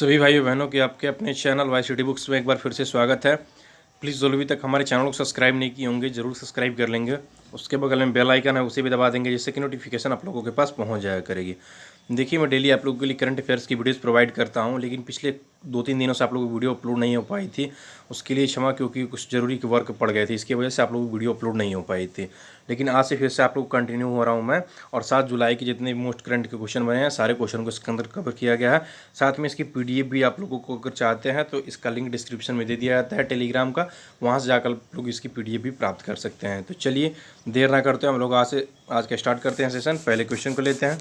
सभी भाइयों बहनों के आपके अपने चैनल वाई सिटी बुक्स में एक बार फिर से स्वागत है। प्लीज़ जो अभी तक हमारे चैनल को सब्सक्राइब नहीं किए होंगे ज़रूर सब्सक्राइब कर लेंगे। उसके बगल में बेल आइकन है उसे भी दबा देंगे जिससे कि नोटिफिकेशन आप लोगों के पास पहुंच जाया करेगी। देखिए मैं डेली आप लोगों के लिए करंट अफेयर्स की वीडियोस प्रोवाइड करता हूं, लेकिन पिछले 2-3 दिनों से आप लोगों को वीडियो अपलोड नहीं हो पाई थी। उसके लिए क्षमा, क्योंकि कुछ ज़रूरी के वर्क पड़ गए थे, इसकी वजह से आप लोगों को वीडियो अपलोड नहीं हो पाई थी। लेकिन आज से फिर से आप लोग कंटिन्यू हो रहा हूं मैं, और 7 जुलाई के जितने भी मोस्ट करंट के क्वेश्चन बने हैं सारे क्वेश्चन को इसके अंदर कवर किया गया है। साथ में इसकी पीडीएफ भी आप लोगों को अगर चाहते हैं तो इसका लिंक डिस्क्रिप्शन में दे दिया जाता है टेलीग्राम का, वहाँ से जाकर आप लोग इसकी पीडीएफ भी प्राप्त कर सकते हैं। तो चलिए देर ना करते हैं, हम लोग आज का स्टार्ट करते हैं सेशन। पहले क्वेश्चन को लेते हैं।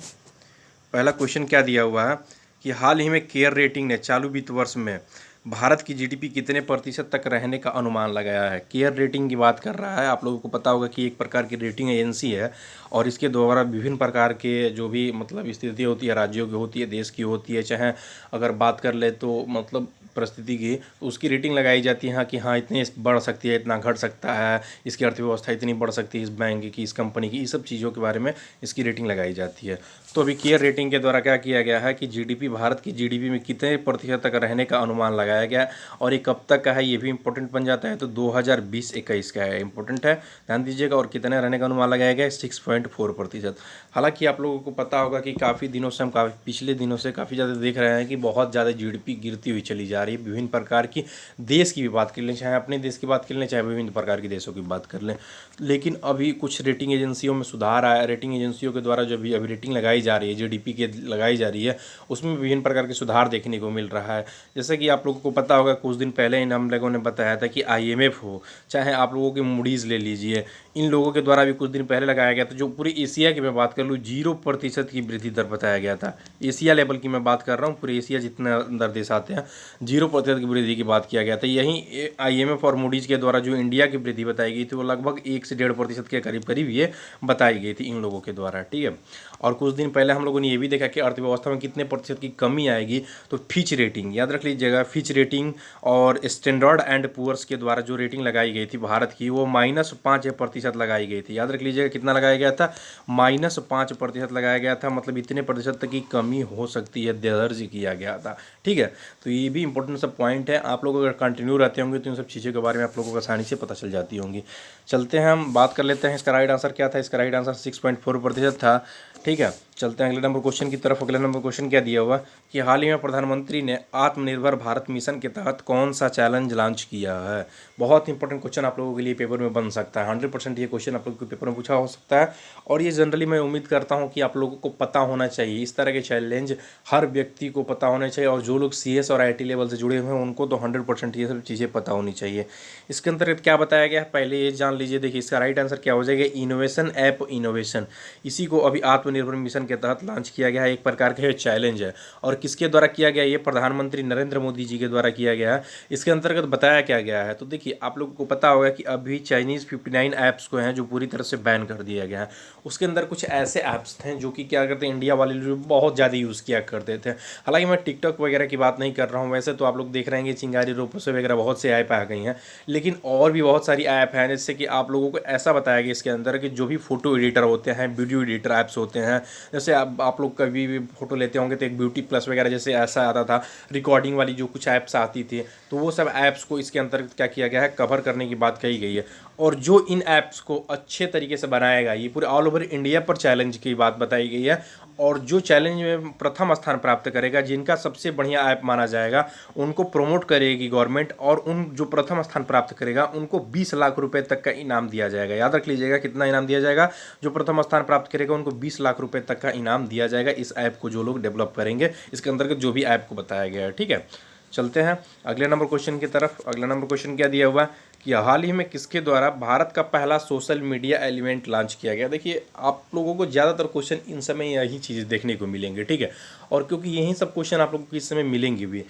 पहला क्वेश्चन क्या दिया हुआ है कि हाल ही में केयर रेटिंग ने चालू वित्त वर्ष में भारत की जीडीपी कितने प्रतिशत तक रहने का अनुमान लगाया है। केयर रेटिंग की बात कर रहा है। आप लोगों को पता होगा कि एक प्रकार की रेटिंग एजेंसी है और इसके द्वारा विभिन्न प्रकार के जो भी मतलब स्थिति होती है, राज्यों की होती है, देश की होती है, चाहे अगर बात कर ले तो मतलब परिस्थिति की, तो उसकी रेटिंग लगाई जाती है कि हाँ इतनी बढ़ सकती है, इतना घट सकता है, इसकी अर्थव्यवस्था इतनी बढ़ सकती है, इस बैंक की, इस कंपनी की, इस सब चीज़ों के बारे में इसकी रेटिंग लगाई जाती है। तो अभी केयर रेटिंग के द्वारा क्या किया गया है कि जीडीपी, भारत की जीडीपी में कितने प्रतिशत तक रहने का अनुमान लगाया गया है, और ये कब तक का है ये भी इंपॉर्टेंट बन जाता है। तो 2020-21 का है, इंपॉर्टेंट है, ध्यान दीजिएगा। और कितने रहने का अनुमान लगाया गया है, 6.4%। हालांकि आप लोगों को पता होगा कि काफ़ी दिनों से हम पिछले दिनों से काफ़ी ज़्यादा देख रहे हैं कि बहुत ज़्यादा जीडीपी गिरती हुई चली जा रही है। विभिन्न प्रकार की देश की भी बात कर लें, चाहे अपने देश की बात कर लें, चाहे विभिन्न प्रकार के देशों की बात कर लें। लेकिन अभी कुछ रेटिंग एजेंसियों में सुधार आया। रेटिंग एजेंसियों के द्वारा जो भी अभी रेटिंग लगाई जा रही है, जीडीपी के लगाई जा रही है, उसमें विभिन्न प्रकार के सुधार देखने को मिल रहा है। जैसे कि आप लोगों को पता होगा कुछ दिन पहले इन हम लोगों ने बताया था कि आईएमएफ हो, चाहे आप लोगों के मूडीज़ ले लीजिए, इन लोगों के द्वारा भी कुछ दिन पहले लगाया गया था। जो पूरी एशिया की मैं बात कर लूँ, 0% की वृद्धि दर बताया गया था। एशिया लेवल की मैं बात कर रहा हूँ, पूरे एशिया जितने अंदर देश आते हैं, 0% की वृद्धि की बात किया गया था। यहीं आईएमएफ और मूडीज़ के द्वारा जो इंडिया की वृद्धि बताई गई थी वो लगभग 1 से 1.5% के करीब करीब ये बताई गई थी इन लोगों के द्वारा, ठीक है। और कुछ दिन पहले हम लोगों ने ये भी देखा कि अर्थव्यवस्था में कितने प्रतिशत की कमी आएगी। तो फिच रेटिंग याद रख लीजिएगा, फिच रेटिंग और स्टैंडर्ड एंड पुअर्स के द्वारा जो रेटिंग लगाई गई थी भारत की, वो -5% लगाई गई थी। याद रख लीजिएगा कितना लगाया गया था, -5% लगाया गया था। मतलब इतने प्रतिशत तक की कमी हो सकती है, दर्ज किया गया था, ठीक है। तो ये भी इंपॉर्टेंट सब पॉइंट है। आप लोग अगर कंटिन्यू रहते होंगे तो इन सब चीज़ों के बारे में आप लोगों को आसानी से पता चल जाती होंगी। चलते हैं, हम बात कर लेते हैं इसका राइट आंसर क्या था। इसका राइट आंसर 6.4% था, ठीक है। चलते हैं अगले नंबर क्वेश्चन की तरफ। अगले नंबर क्वेश्चन क्या दिया हुआ कि हाल ही में प्रधानमंत्री ने आत्मनिर्भर भारत मिशन के तहत कौन सा चैलेंज लॉन्च किया है। बहुत इंपॉर्टेंट क्वेश्चन आप लोगों के लिए पेपर में बन सकता है। 100% ये क्वेश्चन आप लोगों के पेपर में पूछा हो सकता है, और ये जनरली मैं उम्मीद करता हूँ कि आप लोगों को पता होना चाहिए। इस तरह के चैलेंज हर व्यक्ति को पता होना चाहिए, और जो लोग सीएस और आईटी लेवल से जुड़े हुए हैं उनको तो 100% ये सब चीज़ें पता होनी चाहिए। इसके अंतर्गत क्या बताया गया है पहले ये जान लीजिए। देखिए इसका राइट आंसर क्या हो जाएगा, इनोवेशन ऐप इनोवेशन। इसी को अभी आत्मनिर्भर मिशन के तहत लॉन्च किया गया है। एक प्रकार का चैलेंज है, और किसके द्वारा किया गया, ये प्रधानमंत्री नरेंद्र मोदी जी के द्वारा किया गया है। इसके अंतर्गत बताया क्या गया है, तो देखिए आप लोगों को पता होगा कि अभी चाइनीज़ 59 ऐप्स को हैं जो पूरी तरह से बैन कर दिया गया है। उसके अंदर कुछ ऐसे ऐप्स थे जो कि क्या करते हैं, इंडिया वाले लोग बहुत ज़्यादा यूज़ किया करते थे। हालांकि मैं टिकटॉक वगैरह की बात नहीं कर रहा हूँ, वैसे तो आप लोग देख रहे हैं कि चिंगारी रोपो से वगैरह बहुत से ऐप आ गई हैं, लेकिन और भी बहुत सारी ऐप हैं। जैसे कि आप लोगों को ऐसा बताया गया इसके अंदर कि जो भी फोटो एडिटर होते हैं, वीडियो एडिटर ऐप्स होते हैं, जैसे आप लोग कभी भी फोटो लेते होंगे तो एक ब्यूटी प्लस वगैरह जैसे ऐसा आता था, रिकॉर्डिंग वाली जो कुछ ऐप्स आती थी, तो वो सब ऐप्स को इसके अंतर्गत क्या किया गया है, कवर करने की बात कही गई है। और जो इन ऐप्स को अच्छे तरीके से बनाएगा, ये पूरे ऑल ओवर इंडिया पर चैलेंज की बात बताई गई है, और जो चैलेंज में प्रथम स्थान प्राप्त करेगा, जिनका सबसे बढ़िया ऐप माना जाएगा, उनको प्रमोट करेगी गवर्नमेंट, और उन जो प्रथम स्थान प्राप्त करेगा उनको 20 लाख रुपए तक का इनाम दिया जाएगा। याद रख लीजिएगा कितना इनाम दिया जाएगा, जो प्रथम स्थान प्राप्त करेगा उनको 20 लाख रुपए तक का इनाम दिया जाएगा, इस ऐप को जो लोग डेवलप करेंगे, इसके अंतर्गत जो भी ऐप को बताया गया है, ठीक है। चलते हैं अगले नंबर क्वेश्चन की तरफ। अगला नंबर क्वेश्चन क्या दिया हुआ कि हाल ही में किसके द्वारा भारत का पहला सोशल मीडिया एलिमेंट लॉन्च किया गया। देखिए आप लोगों को ज़्यादातर क्वेश्चन इन समय यही चीज़ देखने को मिलेंगे, ठीक है। और क्योंकि यही सब क्वेश्चन आप लोगों को इस समय मिलेंगे भी,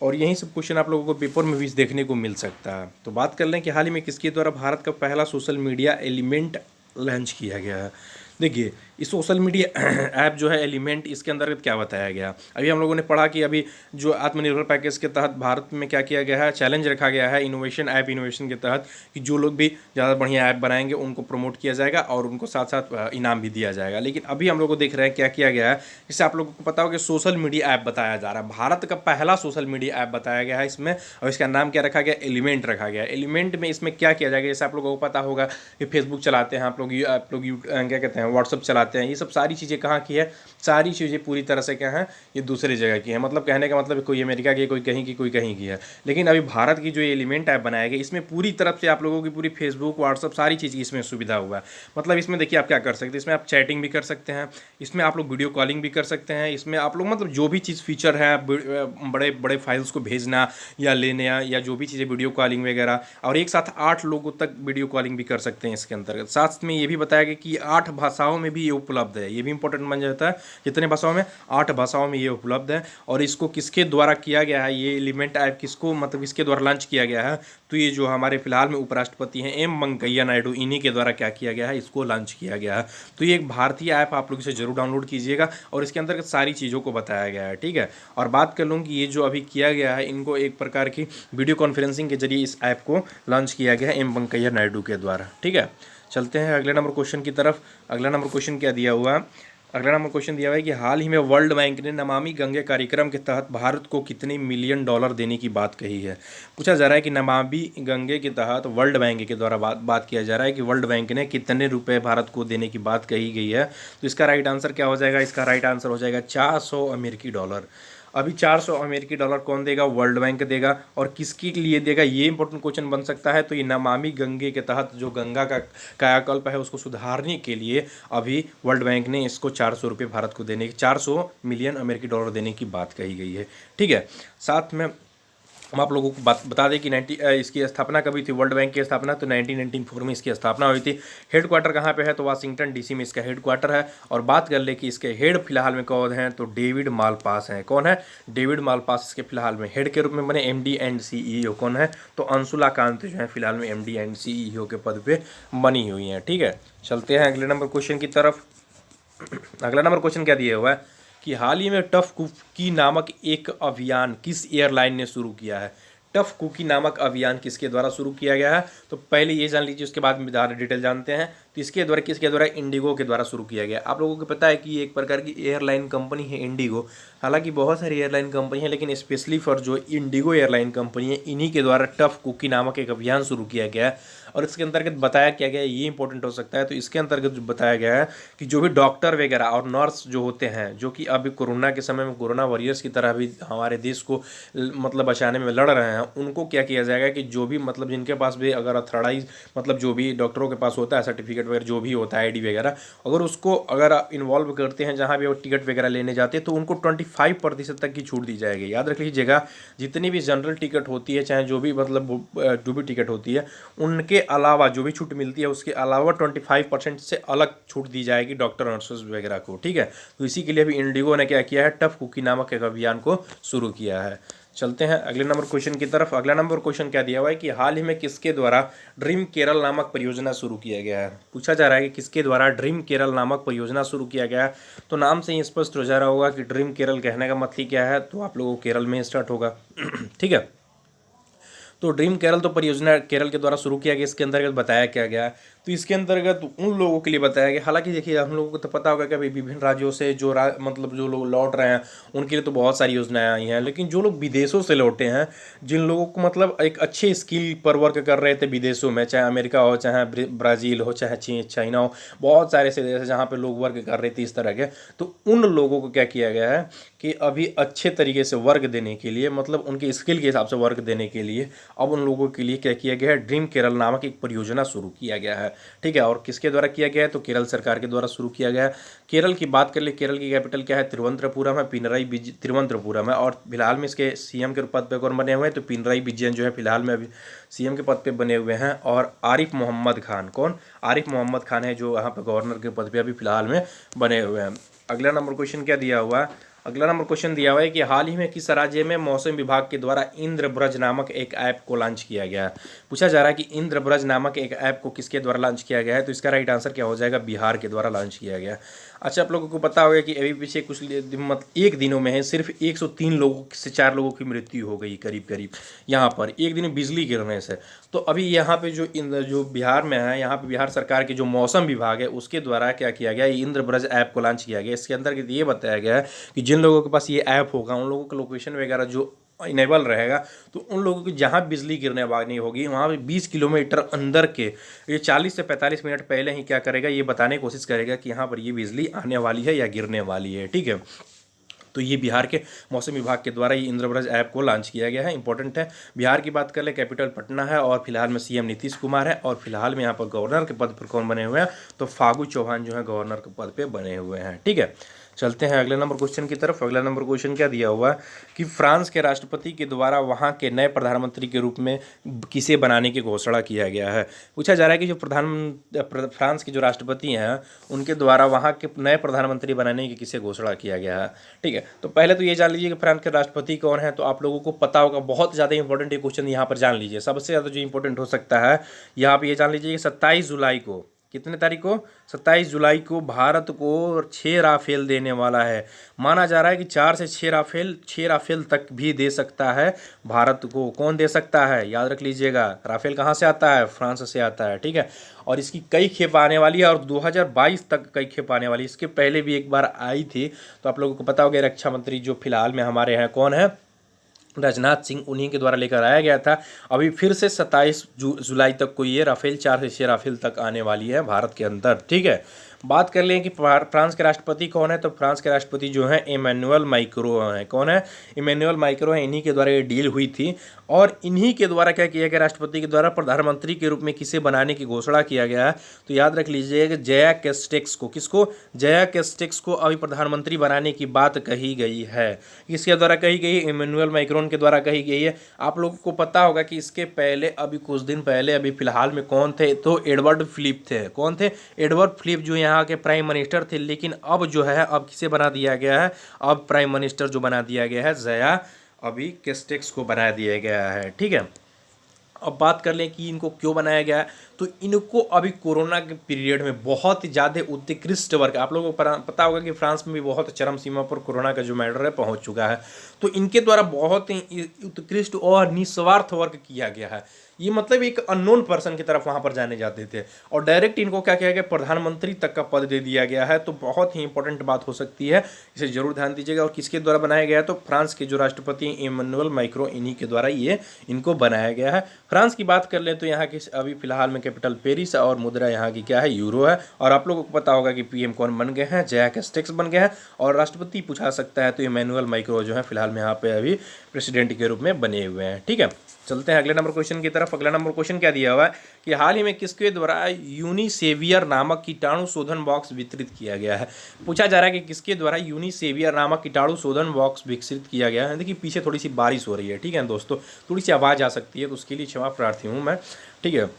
और यही सब क्वेश्चन आप लोगों को पेपर में भी देखने को मिल सकता है। तो बात कर लें कि हाल ही में किसके द्वारा भारत का पहला सोशल मीडिया एलिमेंट लॉन्च किया गया है। देखिए इस सोशल मीडिया ऐप जो है एलिमेंट, इसके अंतर्गत क्या बताया गया। अभी हम लोगों ने पढ़ा कि अभी जो आत्मनिर्भर पैकेज के तहत भारत में क्या किया गया है, चैलेंज रखा गया है इनोवेशन ऐप इनोवेशन के तहत कि जो लोग भी ज़्यादा बढ़िया ऐप बनाएंगे उनको प्रमोट किया जाएगा और उनको साथ साथ इनाम भी दिया जाएगा। लेकिन अभी हम लोग को देख रहे हैं क्या किया गया है, इससे आप लोगों को पता हो कि सोशल मीडिया ऐप बताया जा रहा है, भारत का पहला सोशल मीडिया ऐप बताया गया है इसमें, और इसका नाम क्या रखा गया, एलिमेंट रखा गया। एलिमेंट में इसमें क्या किया जाएगा, जैसे आप लोगों को पता होगा कि फेसबुक चलाते हैं आप लोग क्या कहते हैं, व्हाट्सअप चलाते हैं, ये सब सारी चीज़ें कहाँ की है, सारी चीज़ें पूरी तरह से क्या है, ये दूसरी जगह की है। मतलब कहने का मतलब कोई अमेरिका की, कोई कहीं की, कोई कहीं की है। लेकिन अभी भारत की जो एलिमेंट ऐप बनाया गया, इसमें पूरी तरफ से आप लोगों की पूरी फेसबुक व्हाट्सअप सारी चीज़ की इसमें सुविधा हुआ है। मतलब इसमें देखिए आप क्या कर सकते हैं, इसमें आप चैटिंग भी कर सकते हैं, इसमें आप लोग वीडियो कॉलिंग भी कर सकते हैं, इसमें आप लोग मतलब जो भी चीज़ फीचर है, बड़े बड़े फाइल्स को भेजना या लेने या जो भी चीज़ें वीडियो कॉलिंग वगैरह, और एक साथ 8 लोगों तक वीडियो कॉलिंग भी कर सकते हैं इसके अंतर्गत। साथ में ये भी बताया गया कि 8 भाषाओं में भी ये उपलब्ध है, ये भी इंपॉर्टेंट बन जाता है, कितने भाषाओं में, 8 भाषाओं में ये उपलब्ध है। और इसको किसके द्वारा किया गया है, ये एलिमेंट ऐप किसको मतलब किसके द्वारा लॉन्च किया गया है, तो ये जो हमारे फिलहाल में उपराष्ट्रपति हैं एम वेंकैया नायडू, इन्हीं के द्वारा क्या किया गया है, इसको लॉन्च किया गया है। तो ये एक भारतीय ऐप, आप लोग इसे जरूर डाउनलोड कीजिएगा और इसके अंतर्गत सारी चीज़ों को बताया गया है। ठीक है, और बात कर लूँ कि ये जो अभी किया गया है, इनको एक प्रकार की वीडियो कॉन्फ्रेंसिंग के जरिए इस ऐप को लॉन्च किया गया है एम वेंकैया नायडू के द्वारा। ठीक है, चलते हैं अगले नंबर क्वेश्चन की तरफ। अगला नंबर क्वेश्चन क्या दिया हुआ है, अगला नंबर क्वेश्चन दिया हुआ है कि हाल ही में वर्ल्ड बैंक ने नमामि गंगे कार्यक्रम के तहत भारत को कितने मिलियन डॉलर देने की बात कही है। पूछा जा रहा है कि नमामि गंगे के तहत वर्ल्ड बैंक के द्वारा बात किया जा रहा है कि वर्ल्ड बैंक ने कितने रुपए भारत को देने की बात कही गई है। तो इसका राइट आंसर क्या हो जाएगा, इसका राइट आंसर हो जाएगा 400 अमेरिकी डॉलर। अभी 400 अमेरिकी डॉलर कौन देगा, वर्ल्ड बैंक देगा, और किसके लिए देगा, ये इंपॉर्टेंट क्वेश्चन बन सकता है। तो ये नमामि गंगे के तहत जो गंगा का कायाकल्प है उसको सुधारने के लिए अभी वर्ल्ड बैंक ने इसको 400 रुपये भारत को देने की, 400 मिलियन अमेरिकी डॉलर देने की बात कही गई है। ठीक है, साथ में हम आप लोगों को बता दें कि इसकी स्थापना कभी थी, वर्ल्ड बैंक की स्थापना तो 1994 में इसकी स्थापना हुई थी। हेड क्वार्टर कहाँ पे है, तो वाशिंगटन डीसी में इसका हेड क्वार्टर है। और बात कर ले कि इसके हेड फिलहाल में कौन है, तो डेविड मालपास हैं। कौन है, डेविड मालपास इसके फिलहाल में हेड के रूप में बने। एमडी एंड सीईओ कौन है, तो अंशुला कांत जो है फिलहाल में एमडी एंड सीईओ के पद पे बनी हुई हैं। ठीक है, चलते हैं अगले नंबर क्वेश्चन की तरफ। अगला नंबर क्वेश्चन क्या दिया हुआ है कि हाल ही में टफ कुकी नामक एक अभियान किस एयरलाइन ने शुरू किया है। टफ कुकी नामक अभियान किसके द्वारा शुरू किया गया है, तो पहले ये जान लीजिए, उसके बाद में ज़्यादा डिटेल जानते हैं। तो इसके द्वारा किसके द्वारा, इंडिगो के द्वारा शुरू किया गया। आप लोगों को पता है कि ये एक प्रकार की एयरलाइन कंपनी है इंडिगो। हालांकि बहुत सारी एयरलाइन कंपनी है, लेकिन स्पेशली फॉर जो इंडिगो एयरलाइन कंपनी है, इन्हीं के द्वारा टफ कुकी नामक एक अभियान शुरू किया गया है। और इसके अंतर्गत बताया क्या गया है, ये इंपॉर्टेंट हो सकता है। तो इसके अंतर्गत जो बताया गया है कि जो भी डॉक्टर वगैरह और नर्स जो होते हैं, जो कि अभी कोरोना के समय में कोरोना वॉरियर्स की तरह भी हमारे देश को मतलब बचाने में लड़ रहे हैं, उनको क्या किया जाएगा कि जो भी मतलब जिनके पास भी अगर अथॉराइज मतलब जो भी डॉक्टरों के पास होता है सर्टिफिकेट वगैरह जो भी होता है आईडी वगैरह, अगर उसको अगर इन्वॉल्व करते हैं जहाँ भी वो टिकट वगैरह लेने जाते हैं, तो उनको 25% तक की छूट दी जाएगी। याद रख लीजिएगा, जितनी भी जनरल टिकट होती है, चाहे जो भी मतलब जो भी टिकट होती है, उनके अलावा जो भी छूट मिलती है उसके अलावा 25% से अलग छूट दी जाएगी डॉक्टर नर्सेज वगैरह को। ठीक है, तो इसी के लिए भी इंडिगो ने क्या किया है, टफ कुकी नामक एक अभियान को शुरू किया है। चलते हैं अगले नंबर क्वेश्चन की तरफ। अगला नंबर क्वेश्चन क्या दिया हुआ है कि हाल ही में किसके द्वारा ड्रीम केरल नामक परियोजना शुरू किया गया है। पूछा जा रहा है कि किसके द्वारा ड्रीम केरल नामक परियोजना शुरू किया गया है। तो नाम से ही स्पष्ट हो जा रहा होगा कि ड्रीम केरल कहने का मतलब क्या है, तो आप लोगों को केरल में स्टार्ट होगा। ठीक है, तो ड्रीम केरल तो परियोजना केरल के द्वारा शुरू किया गया। इसके अंतर्गत बताया क्या गया, तो इसके अंतर्गत उन लोगों के लिए बताया गया। हालांकि देखिए, हम लोगों को तो पता होगा कि अभी विभिन्न राज्यों से जो मतलब जो लोग लौट रहे हैं उनके लिए तो बहुत सारी योजनाएं आई हैं, लेकिन जो लोग विदेशों से लौटे हैं, जिन लोगों को मतलब एक अच्छे स्किल पर वर्क कर रहे थे विदेशों में, चाहे अमेरिका हो, चाहे ब्राज़ील हो, चाहे चाइना हो, बहुत सारे ऐसे देश हैं जहाँ पर लोग वर्क कर रहे थे इस तरह के। तो उन लोगों को क्या किया गया है कि अभी अच्छे तरीके से वर्क देने के लिए, मतलब उनके स्किल के हिसाब से वर्क देने के लिए अब उन लोगों के लिए क्या किया गया है, ड्रीम केरल नामक एक परियोजना शुरू किया गया है। ठीक है, और किसके द्वारा किया गया है, तो केरल सरकार के द्वारा शुरू किया गया है। केरल की बात कर ले, केरल की कैपिटल क्या है, तिरुवनंतपुरम है, तिरुवनंतपुरम है। और फिलहाल में इसके सीएम के पद पे कौन बने हुए हैं, तो पिनराई विजयन जो है फिलहाल में अभी सीएम के पद पे बने हुए हैं। और आरिफ मोहम्मद खान, कौन, आरिफ मोहम्मद खान है जो यहाँ पे गवर्नर के पद पे अभी फिलहाल में बने हुए हैं। अगला नंबर क्वेश्चन क्या दिया हुआ है, अगला नंबर क्वेश्चन दिया हुआ है कि हाल ही में किस राज्य में मौसम विभाग के द्वारा इंद्रब्रज नामक एक ऐप को लॉन्च किया गया है। पूछा जा रहा है कि इंद्रब्रज नामक एक ऐप को किसके द्वारा लॉन्च किया गया है, तो इसका राइट आंसर क्या हो जाएगा, बिहार के द्वारा लॉन्च किया गया। अच्छा, आप लोगों को पता होगा कि अभी पीछे कुछ एक दिनों में है सिर्फ 103 लोगों से 4 लोगों की मृत्यु हो गई करीब करीब यहाँ पर एक दिन में बिजली गिरने से। तो अभी यहाँ पे जो बिहार में है, यहाँ पे बिहार सरकार के जो मौसम विभाग है उसके द्वारा क्या किया गया, इंद्रब्रज ऐप को लॉन्च किया गया। इसके अंदर ये बताया गया है कि जिन लोगों के पास ये ऐप होगा उन लोगों का लोकेशन वगैरह जो इनेबल रहेगा, तो उन लोगों की जहाँ बिजली गिरने वाली होगी वहाँ पे 20 किलोमीटर अंदर के ये 40 से 45 मिनट पहले ही क्या करेगा, ये बताने की कोशिश करेगा कि यहाँ पर ये बिजली आने वाली है या गिरने वाली है। ठीक है, तो ये बिहार के मौसम विभाग के द्वारा ये इंद्रब्रज ऐप को लॉन्च किया गया है। इंपॉर्टेंट है। बिहार की बात कर ले, कैपिटल पटना है और फिलहाल में सीएम नीतीश कुमार है और फिलहाल में यहाँ पर गवर्नर के पद पर कौन बने हुए हैं, तो फागू चौहान जो है गवर्नर के पद पर बने हुए हैं। ठीक है, चलते हैं अगले नंबर क्वेश्चन की तरफ। अगला नंबर क्वेश्चन क्या दिया हुआ है कि फ्रांस के राष्ट्रपति के द्वारा वहाँ के नए प्रधानमंत्री के रूप में किसे बनाने की घोषणा किया गया है। पूछा जा रहा है कि जो फ्रांस के जो राष्ट्रपति हैं उनके द्वारा वहाँ के नए प्रधानमंत्री बनाने की किसे घोषणा किया गया है। ठीक है, तो पहले तो ये जान लीजिए कि फ्रांस के राष्ट्रपति कौन है, तो आप लोगों को पता होगा। बहुत ज़्यादा इंपॉर्टेंट ये क्वेश्चन यहाँ पर जान लीजिए। सबसे ज़्यादा जो इंपॉर्टेंट हो सकता है यहाँ पर ये जान लीजिए कि 27 जुलाई को, कितने तारीख को, 27 जुलाई को भारत को 6 राफेल देने वाला है। माना जा रहा है कि 4 से 6 राफेल तक भी दे सकता है भारत को। कौन दे सकता है, याद रख लीजिएगा। राफेल कहाँ से आता है, फ्रांस से आता है। ठीक है, और इसकी कई खेप आने वाली है और 2022 तक कई खेप आने वाली है। इसके पहले भी एक बार आई थी, तो आप लोगों को पता होगा रक्षा मंत्री जो फिलहाल में हमारे हैं कौन है, राजनाथ सिंह, उन्हीं के द्वारा लेकर आया गया था। अभी फिर से 27 जुलाई तक को ये राफेल 4 से 6 राफेल तक आने वाली है भारत के अंदर। ठीक है, बात कर लें कि फ्रांस के राष्ट्रपति कौन है, तो फ्रांस के राष्ट्रपति जो हैं इमैनुअल मैक्रो हैं। कौन है, इमैनुअल मैक्रो हैं। इन्हीं के द्वारा ये डील हुई थी और इन्हीं के द्वारा क्या किया गया, राष्ट्रपति के द्वारा प्रधानमंत्री के रूप में किसे बनाने की घोषणा किया गया है। तो याद रख लीजिएगा जया कैस्टेक्स को। किसको, जया कैस्टेक्स को अभी प्रधानमंत्री बनाने की बात कही गई है। किसके द्वारा कही गई, इमैनुअल मैक्रोन के द्वारा कही गई है। आप लोगों को पता होगा कि इसके पहले अभी कुछ दिन पहले अभी फिलहाल में कौन थे, तो एडवर्ड फिलिप थे। कौन थे, एडवर्ड फिलिप जो यहाँ के प्राइम मिनिस्टर थे। लेकिन अब जो है अब किसे बना दिया गया है, अब प्राइम मिनिस्टर जो बना दिया गया है जया अभी कैस्टेक्स को बना दिया गया है। ठीक है, अब बात कर लें कि इनको क्यों बनाया गया है, तो इनको अभी कोरोना के पीरियड में बहुत ही ज़्यादा उत्कृष्ट वर्क, आप लोगों को पता होगा कि फ्रांस में भी बहुत चरम सीमा पर कोरोना का जो मैटर है पहुंच चुका है। तो इनके द्वारा बहुत ही उत्कृष्ट और निस्वार्थ वर्क किया गया है। ये मतलब एक अननोन पर्सन की तरफ वहाँ पर जाने जाते थे और डायरेक्ट इनको क्या किया गया, प्रधानमंत्री तक का पद दे दिया गया है। तो बहुत ही इंपॉर्टेंट बात हो सकती है, इसे जरूर ध्यान दीजिएगा। और किसके द्वारा बनाया गया है, तो फ्रांस के जो राष्ट्रपति इमैनुअल मैक्रो, इन्हीं के द्वारा ये इनको बनाया गया है। फ्रांस की बात कर लें तो यहाँ की अभी फिलहाल में कैपिटल पेरिस और मुद्रा यहाँ की क्या है, यूरो है। और आप लोगों को पता होगा कि पीएम कौन बन गए हैं, जया कैस्टेक्स बन गए हैं। और राष्ट्रपति पूछा सकता है तो इमैनुअल मैक्रो जो है फिलहाल में यहाँ पे अभी प्रेसिडेंट के रूप में बने हुए हैं। ठीक है, चलते हैं अगले नंबर क्वेश्चन की तरफ। अगला नंबर क्वेश्चन क्या दिया हुआ है कि हाल ही में किसके द्वारा यूनिसेवियर नामक कीटाणु शोधन बॉक्स वितरित किया गया है। पूछा जा रहा है कि किसके द्वारा यूनिसेवियर नामक कीटाणु शोधन बॉक्स विकसित किया गया है। देखिए पीछे थोड़ी सी बारिश हो रही है, ठीक है दोस्तों, थोड़ी सी आवाज़ आ सकती है तो उसके लिए क्षमा प्रार्थी हूँ मैं। ठीक है,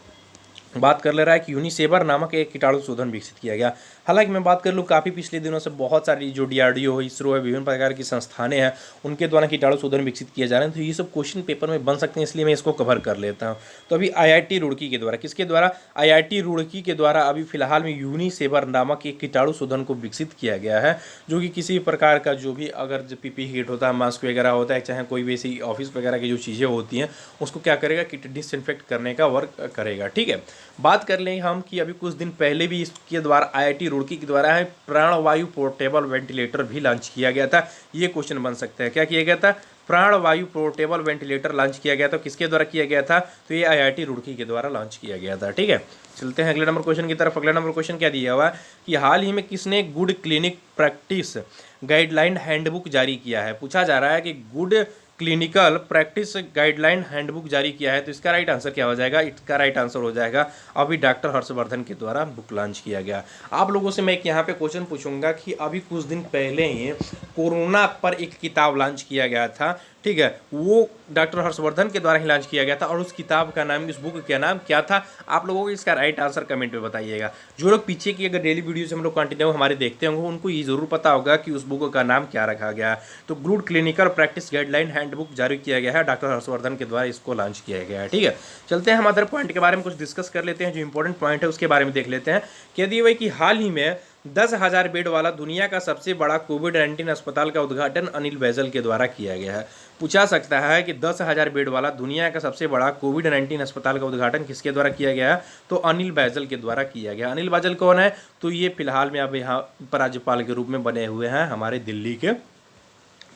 बात कर ले रहा है कि यूनिसेवर नामक एक कीटाणु शोधन विकसित किया गया। हालांकि मैं बात कर लूँ काफ़ी पिछले दिनों से बहुत सारी जो डीआरडीओ है, इसरो है, विभिन्न प्रकार की संस्थानें हैं, उनके द्वारा कीटाणु शोधन विकसित किए जा रहे हैं। तो ये सब क्वेश्चन पेपर में बन सकते हैं, इसलिए मैं इसको कवर कर लेता हूँ। तो अभी आईआईटी रुड़की के द्वारा, किसके द्वारा, आईआईटी रुड़की के द्वारा अभी फिलहाल में यूनिसेवर नामक एक कीटाणु शोधन को विकसित किया गया है, जो कि किसी प्रकार का जो भी अगर जो पीपी किट होता है, मास्क वगैरह होता है, चाहे कोई भी ऐसी ऑफिस वगैरह की जो चीज़ें होती हैं उसको क्या करेगा कि डिसइंफेक्ट करने का वर्क करेगा। ठीक है, बात कर लें हम कि अभी कुछ दिन पहले भी इसके द्वारा आईआईटी रुड़की के द्वारा है प्राणवायु पोर्टेबल वेंटिलेटर भी लॉन्च किया गया था। ये क्वेश्चन बन सकता है, क्या किया गया था, प्राणवायु पोर्टेबल वेंटिलेटर लॉन्च किया गया था। किसके द्वारा किया गया था, तो ये आईआईटी रुड़की के द्वारा लॉन्च किया गया था। ठीक है, चलते हैं अगले नंबर क्वेश्चन की तरफ। अगला नंबर क्वेश्चन क्या दिया हुआ है कि हाल ही में किसने good clinic practice guideline handbook जारी किया है। पूछा जा रहा है कि good clinical practice guideline handbook जारी किया है, तो इसका राइट आंसर क्या हो जाएगा, इसका राइट आंसर हो जाएगा अभी डॉक्टर हर्षवर्धन के द्वारा बुक लॉन्च किया गया। आप लोगों से मैं एक यहाँ पे क्वेश्चन पूछूंगा कि अभी कुछ दिन पहले ही कोरोना पर एक किताब लॉन्च किया गया था, ठीक है, वो डॉक्टर हर्षवर्धन के द्वारा ही लॉन्च किया गया था और उस किताब का नाम, उस बुक का नाम क्या था। आप लोगों को इसका राइट आंसर कमेंट में बताइएगा। जो लोग पीछे की अगर डेली वीडियोस हम लोग कंटिन्यू हमारे देखते होंगे उनको ये जरूर पता होगा कि उस बुक का नाम क्या रखा गया है। तो good clinical practice guideline handbook जारी किया गया है, डॉक्टर हर्षवर्धन के द्वारा इसको लॉन्च किया गया है। ठीक है, चलते हैं हम अदर पॉइंट के बारे में कुछ डिस्कस कर लेते हैं, जो इंपॉर्टेंट पॉइंट है उसके बारे में देख लेते हैं। कह दिए हुए कि हाल ही में 10,000 बेड वाला दुनिया का सबसे बड़ा कोविड-19 अस्पताल का उद्घाटन अनिल बैजल के द्वारा किया गया है। पूछा सकता है कि 10,000 बेड वाला दुनिया का सबसे बड़ा कोविड-19 अस्पताल का उद्घाटन किसके द्वारा किया गया है? तो अनिल बैजल के द्वारा किया गया। अनिल बैजल कौन है? तो ये फिलहाल में अब यहाँ उपराज्यपाल के रूप में बने हुए हैं हमारे दिल्ली के।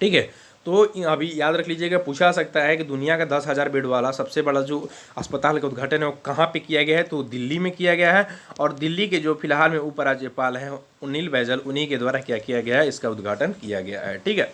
ठीक है, तो अभी याद रख लीजिएगा, पूछा सकता है कि दुनिया का 10,000 बेड वाला सबसे बड़ा जो अस्पताल का उद्घाटन है वो कहाँ पे किया गया है? तो दिल्ली में किया गया है। और दिल्ली के जो फिलहाल में उपराज्यपाल हैं अनिल बैजल, उन्हीं के द्वारा क्या किया गया है? इसका उद्घाटन किया गया है। ठीक है,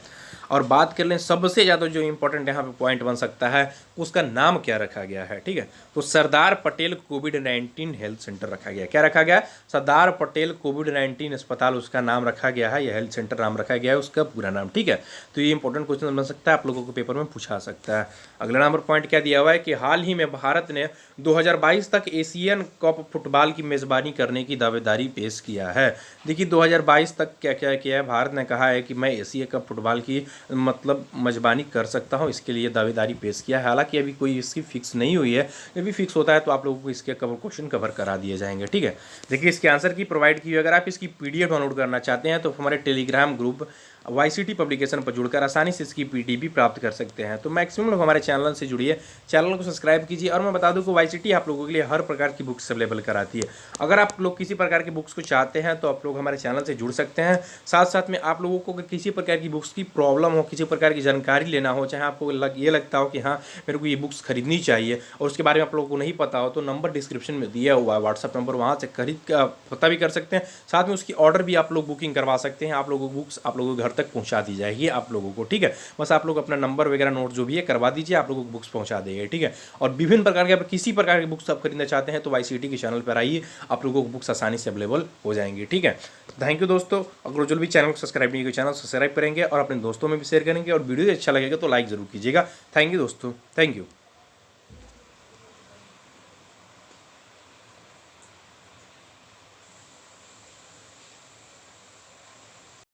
और बात कर लें सबसे ज़्यादा जो इंपॉर्टेंट यहाँ पे पॉइंट बन सकता है, उसका नाम क्या रखा गया है? ठीक है, तो सरदार पटेल कोविड-19 हेल्थ सेंटर रखा गया। क्या रखा गया? सरदार पटेल कोविड-19 अस्पताल उसका नाम रखा गया है, या हेल्थ सेंटर नाम रखा गया है उसका पूरा नाम। ठीक है, तो ये इंपॉर्टेंट क्वेश्चन बन सकता है, आप लोगों को पेपर में पूछा सकता है। अगला नंबर पॉइंट क्या दिया हुआ है कि हाल ही में भारत ने 2022 तक एशियन कप फुटबॉल की मेज़बानी करने की दावेदारी पेश किया है। देखिए 2022 तक क्या क्या किया है, भारत ने कहा है कि मैं एशिया कप फुटबॉल की मतलब मेजबानी कर सकता हूं, इसके लिए दावेदारी पेश किया है। हालांकि अभी कोई इसकी फिक्स नहीं हुई है, जब भी फिक्स होता है तो आप लोगों को इसके क्वेश्चन कवर करा दिए जाएंगे। ठीक है, देखिए इसके आंसर की प्रोवाइड की हुई। अगर आप इसकी पीडीएफ डाउनलोड करना चाहते हैं तो हमारे टेलीग्राम ग्रुप YCT पब्लिकेशन पर जुड़कर आसानी से इसकी पीडीएफ भी प्राप्त कर सकते हैं। तो मैक्सिमम लोग हमारे चैनल से जुड़िए, चैनल को सब्सक्राइब कीजिए। और मैं बता दूं कि YCT आप लोगों के लिए हर प्रकार की बुक्स अवेलेबल कराती है। अगर आप लोग किसी प्रकार की बुक्स को चाहते हैं तो आप लोग हमारे चैनल से जुड़ सकते हैं। साथ साथ में आप लोगों को किसी प्रकार की बुक्स की प्रॉब्लम हो, किसी प्रकार की जानकारी लेना हो, चाहे आपको ये लगता हो कि हाँ मेरे को ये बुक्स खरीदनी चाहिए और उसके बारे में आप लोगों को नहीं पता हो, तो नंबर डिस्क्रिप्शन में दिया हुआ है व्हाट्सअप नंबर, वहाँ से खरीद का पता भी कर सकते हैं। साथ में उसकी ऑर्डर भी आप लोग बुकिंग करवा सकते हैं। आप लोगों को बुक्स आप लोगों के घर तक पहुँचा दी जाएगी आप लोगों को। ठीक है, बस आप लोग अपना नंबर वगैरह नोट जो भी है करवा दीजिए, आप लोगों को बुक्स पहुँचा देंगे। ठीक है, और विभिन्न प्रकार के किसी प्रकार की बुक्स आप खरीदना चाहते हैं तो YCT के चैनल पर आइए, आप लोगों को बुक्स आसानी से अवेलेबल हो जाएंगी। ठीक है, थैंक यू दोस्तों। अगर जो भी चैनल को सब्सक्राइब नहीं किया चैनल सब्सक्राइब करेंगे और अपने दोस्तों में भी शेयर करेंगे, और वीडियो अच्छा लगेगा तो लाइक जरूर कीजिएगा। थैंक यू दोस्तों, थैंक यू।